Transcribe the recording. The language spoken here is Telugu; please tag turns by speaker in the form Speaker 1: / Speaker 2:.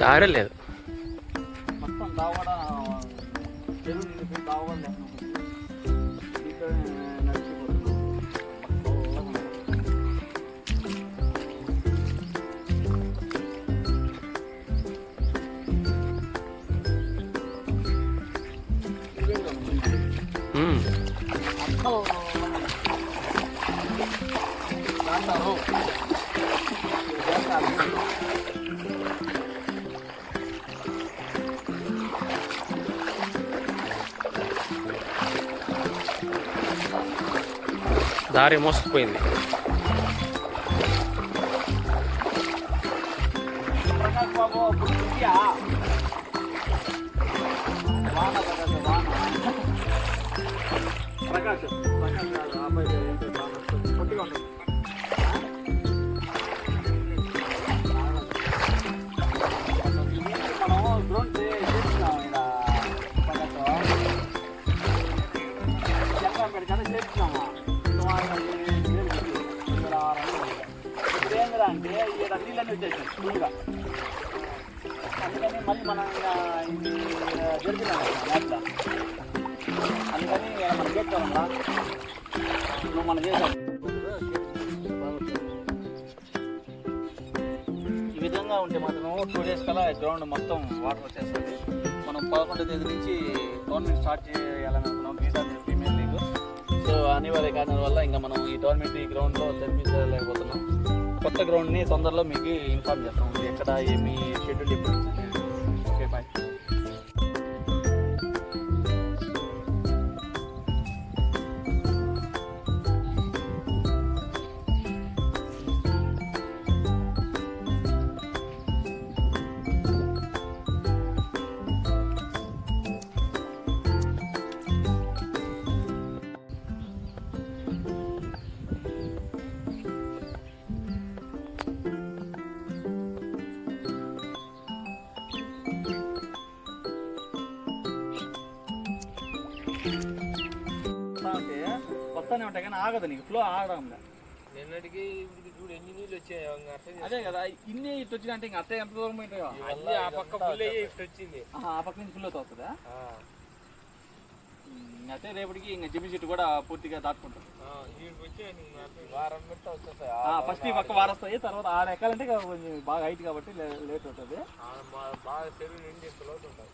Speaker 1: దారే లేదు.
Speaker 2: మొత్తం దావగడ చెరువు నిండిపోయి దావగడ లేకుండా ఇక్కడ నడిచిపోతున్నాం.
Speaker 1: దారి మోసుకుపోయింది.
Speaker 2: అంటే ఇక్కడ నీళ్ళన్నీ వచ్చేసాయి ఫుల్గా. అందుకని మళ్ళీ మనం జరిగినాం మ్యాచ్లో. అందుకని మనం చేసుకోవాలన్నా నువ్వు మనం చేసాం. ఈ విధంగా ఉంటే మాత్రం 2 days కల్లా గ్రౌండ్ మొత్తం వాటర్ వచ్చేస్తుంది. మనం 11వ తేదీ నుంచి టోర్నమెంట్ స్టార్ట్ చేయాలని అనుకున్నాం, ప్రీమియర్ లీగ్. సో అనివార్య కారణాల వల్ల ఇంకా మనం ఈ టోర్నమెంట్ ఈ గ్రౌండ్లో జరిపించలేకపోతున్నాం. కొత్త గ్రౌండ్ని తొందరలో మీకు ఇన్ఫార్మ్ చేస్తాం, ఎక్కడ ఏమి షెడ్యూల్ ఎప్పుడు. Okay, bye. వస్తానే ఉంటాయి కానీ ఆగదు, నీకు ఫ్లో ఆగడం.
Speaker 3: నిన్నటికి ఇప్పుడు ఎన్ని నీళ్ళు వచ్చాయి
Speaker 2: అదే కదా, ఇన్ని ఇటు వచ్చినా అంటే ఇంకా అట్టే ఎంత దూరం పోయింటాయో.
Speaker 3: ఆ పక్క ఫుల్ అయ్యి ఇటు వచ్చింది,
Speaker 2: ఆ పక్క నుంచి ఫుల్ అవుతా వస్తుందా? అయితే రేపటికి ఇంకా జమ్మి చెట్టు కూడా పూర్తిగా దాటుకుంటుంది.
Speaker 3: వారం మిట్ట వచ్చేస్తాయి.
Speaker 2: ఫస్ట్ ఈ పక్క వారస్తాయి, తర్వాత ఆడ ఎక్కాలంటే కొంచెం బాగా హైట్ కాబట్టి లేట్ అవుతుంది.
Speaker 3: బాగా చెరువు నిండి లోతు ఉంటుంది.